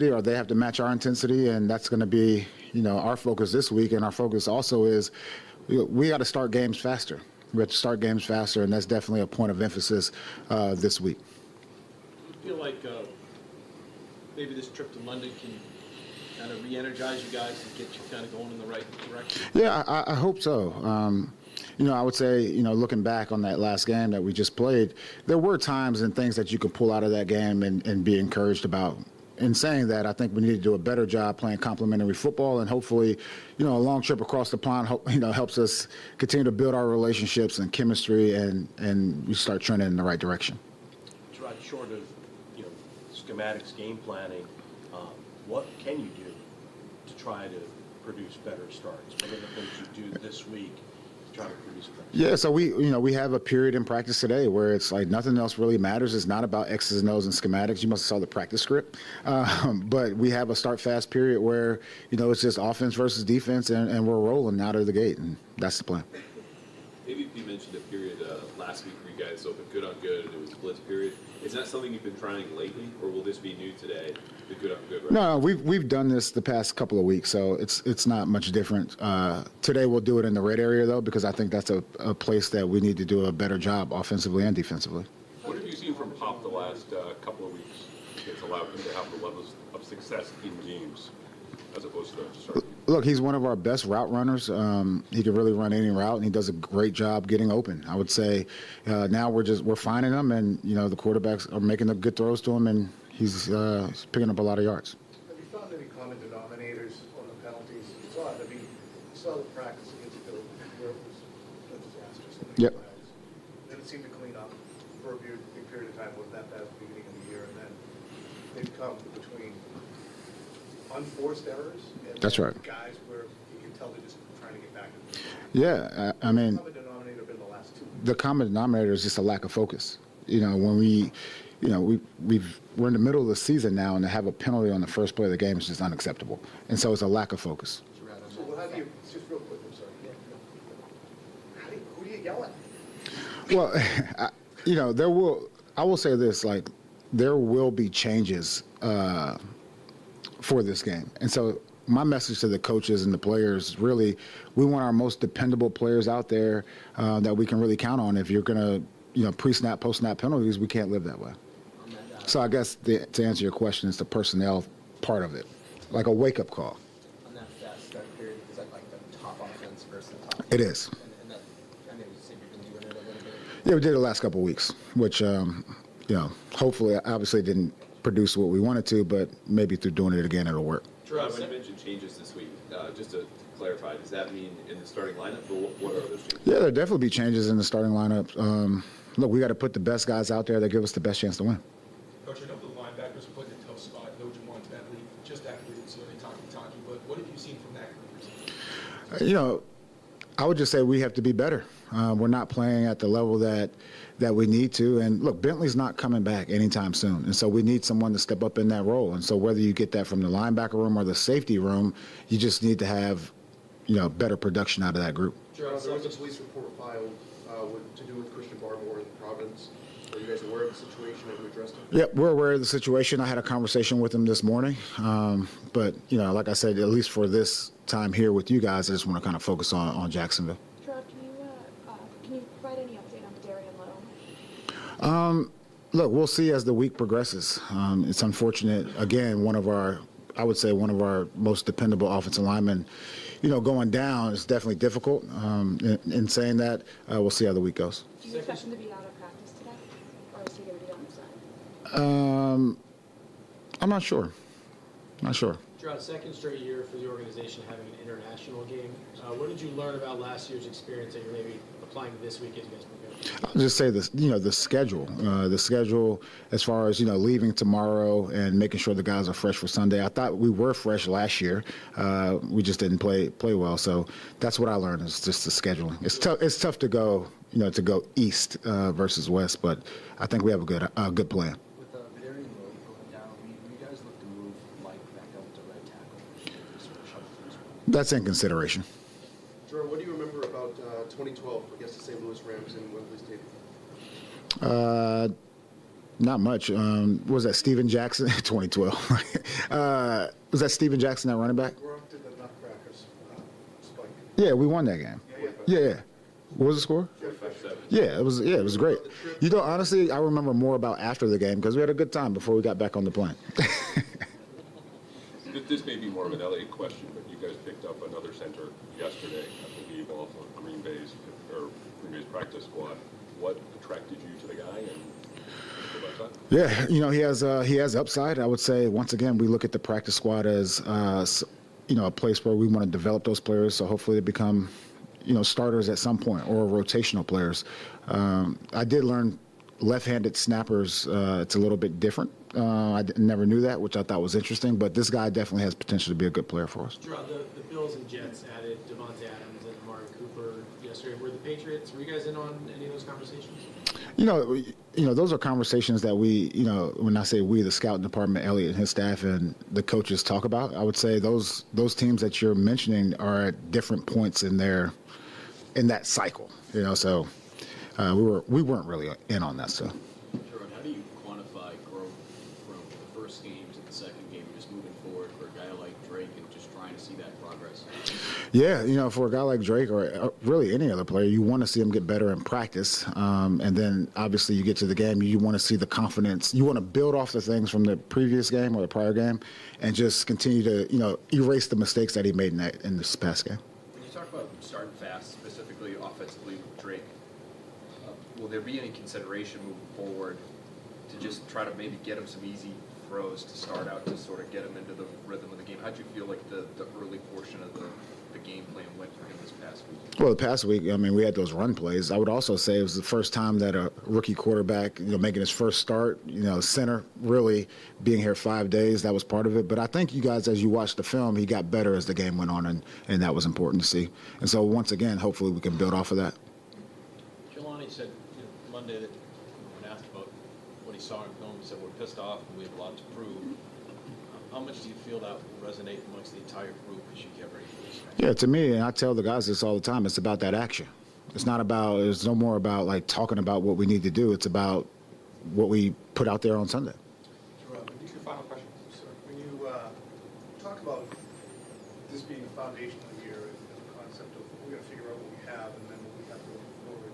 or they have to match our intensity, and that's going to be, our focus this week. And our focus also is we got to start games faster. We have to start games faster, and that's definitely a point of emphasis this week. Do you feel like maybe this trip to London can kind of re-energize you guys and get you kind of going in the right direction? Yeah, I hope so. I would say, looking back on that last game that we just played, there were times and things that you could pull out of that game and be encouraged about. In saying that, I think we need to do a better job playing complementary football, and hopefully, a long trip across the pond, helps us continue to build our relationships and chemistry, and we start trending in the right direction. Jerod, short of schematics, game planning, what can you do to try to produce better starts? What are the things you do this week to try to produce better starts? Yeah, so we have a period in practice today where it's like nothing else really matters. It's not about X's and O's and schematics. You must have saw the practice script. But we have a start fast period where, it's just offense versus defense, and we're rolling out of the gate, and that's the plan. Maybe if you mentioned a period last week where you guys opened good on good and it was blitz period. Is that something you've been trying lately, or will this be new today, the good on good? Right? No, we've done this the past couple of weeks, so it's not much different. Today we'll do it in the red area, though, because I think that's a place that we need to do a better job offensively and defensively. What have you seen from Pop the last couple of weeks that's allowed him to have the levels of success in games as opposed to start? Look, he's one of our best route runners. He can really run any route, and he does a great job getting open. I would say now we're finding him, and the quarterbacks are making the good throws to him, and he's picking up a lot of yards. Have you found any common denominators on the penalties? You saw it. You saw the practice against Philly where it was a disaster. So many Yep. flags. Then it seemed to clean up for a big period of time. Wasn't that bad at the beginning of the year, and then they've come between unforced errors and That's right. guys where you can tell they're just trying to get back. Yeah, I mean, The common denominator been the last two. the common denominator is just a lack of focus. When we're in the middle of the season now, and to have a penalty on the first play of the game is just unacceptable. And so it's a lack of focus. So how do you, just real quick, I'm sorry. Who do you yell at? Well, I will say this, there will be changes for this game. And so my message to the coaches and the players, really, we want our most dependable players out there that we can really count on. If you're going to, pre-snap, post-snap penalties, we can't live that way. So I guess to answer your question, it's the personnel part of it, like a wake-up call. On that fast start period, is that like the top offense versus the top? It is. And that, I know you said you've been doing it a little bit. Yeah, we did it the last couple of weeks, which, hopefully, obviously didn't produce what we wanted to, but maybe through doing it again, it'll work. Jerod, when you mentioned changes this week, just to clarify, does that mean in the starting lineup, or what are those changes? Yeah, there'll definitely be changes in the starting lineup. Look, we got to put the best guys out there that give us the best chance to win. Coach, I know the linebackers are put in a tough spot. No Juwan Bentley, just activated, so they talkie, but what have you seen from that group? I would just say we have to be better. We're not playing at the level that we need to. And look, Bentley's not coming back anytime soon. And so we need someone to step up in that role. And so whether you get that from the linebacker room or the safety room, you just need to have, better production out of that group. Jerod, there was a police report filed to do with Christian Barmore in Providence. Are you guys aware of the situation? Have you addressed it? Yep, we're aware of the situation. I had a conversation with him this morning. But, like I said, at least for this time here with you guys, I just want to kind of focus on Jacksonville. Jerod, can you provide any update on Darian Lowe? Look, we'll see as the week progresses. It's unfortunate. Again, one of our most dependable offensive linemen, going down is definitely difficult. In saying that, we'll see how the week goes. Do you expect him to be out of practice today, or is he going to be on the side? I'm not sure. Not sure. Jerod, second straight year for the organization having an international game. What did you learn about last year's experience that you're maybe applying to this week as you guys prepare? I'll just say this, the schedule. The schedule as far as, leaving tomorrow and making sure the guys are fresh for Sunday. I thought we were fresh last year. We just didn't play well. So that's what I learned is just the scheduling. It's tough to go, to go east versus west, but I think we have a good plan. With Darian Lowe going down, you guys look to move Mike back up to right tackle. That's in consideration. Jerod, what do you remember about 2012 against the St. Louis Rams in Wembley Stadium? Not much. Was that Steven Jackson? 2012. Was that Steven Jackson, that running back? We're up to the Nutcrackers, Spike. Yeah, we won that game. Yeah. What was the score? Yeah, it was. Yeah, it was great. You know, honestly, I remember more about after the game because we had a good time before we got back on the plane. This may be more of an LA question, but you guys picked up another center yesterday, I believe, off of Green Bay's practice squad. What attracted you to the guy, and about that? Yeah, you know, he has upside. I would say once again, we look at the practice squad as you know, a place where we want to develop those players. So hopefully they become, you know, starters at some point or rotational players. I did learn left-handed snappers. It's a little bit different. Never knew that, which I thought was interesting. But this guy definitely has potential to be a good player for us. Jerod, the Bills and Jets added Devontae Adams and Amari Cooper yesterday. Were the Patriots? Were you guys in on any of those conversations? You know, those are conversations that we, you know, when I say we, the scouting department, Elliott and his staff, and the coaches talk about. I would say those teams that you're mentioning are at different points in that cycle. You know, so we weren't really in on that stuff. Jerod, how do you quantify growth from the first game to the second game, just moving forward for a guy like Drake and just trying to see that progress? Yeah, you know, for a guy like Drake or really any other player, you want to see him get better in practice. And then obviously you get to the game, you want to see the confidence. You want to build off the things from the previous game or the prior game and just continue to, you know, erase the mistakes that he made in this past game. When you talk about starting fast, specifically offensively with Drake, will there be any consideration moving forward to just try to maybe get him some easy throws to start out to sort of get him into the rhythm of the game? How'd you feel like the early portion of the game plan went for him this past week? Well, the past week, I mean, we had those run plays. I would also say it was the first time that a rookie quarterback, you know, making his first start, you know, center, really being here 5 days, that was part of it. But I think you guys, as you watched the film, he got better as the game went on, and that was important to see. And so once again, hopefully we can build off of that. Jelani said, you know, Monday that when asked about what he saw in film, he said, we're pissed off and we have a lot to prove. How much do you feel that will resonate amongst the entire group as you get ready for this? Yeah, to me, and I tell the guys this all the time, it's about that action. It's no more about like talking about what we need to do. It's about what we put out there on Sunday. Jerod, your final question. When you talk about this being a foundational year and the concept of we're going to figure out what we have and then what we have going forward,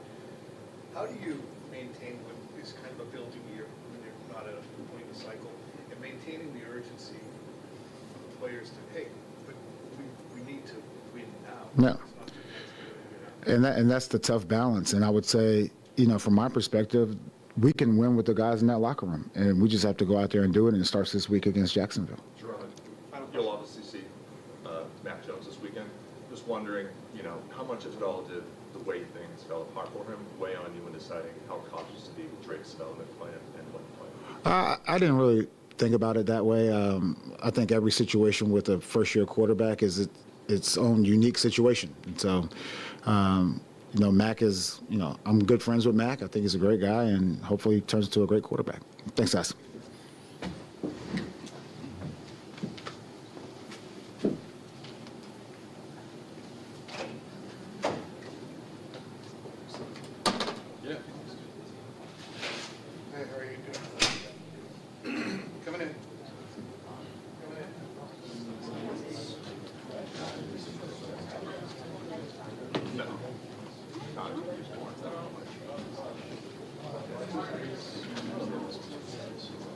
how do you maintain what is kind of a building year when you're not at a point in the cycle and maintaining the urgency of the players to, hey, but we need to win now. No. It's not just next year. And that's the tough balance. And I would say, you know, from my perspective, we can win with the guys in that locker room. And we just have to go out there and do it. And it starts this week against Jacksonville. Jerod, you'll obviously see Mac Jones this weekend. Just wondering, you know, how much, if at all, did the way things fell apart for him weigh on you in deciding how cautious to be with Drake's development plan and when to play? I didn't really think about it that way. I think every situation with a first-year quarterback is its own unique situation. And so, you know, Mac is, you know, I'm good friends with Mac. I think he's a great guy, and hopefully he turns into a great quarterback. Thanks, guys.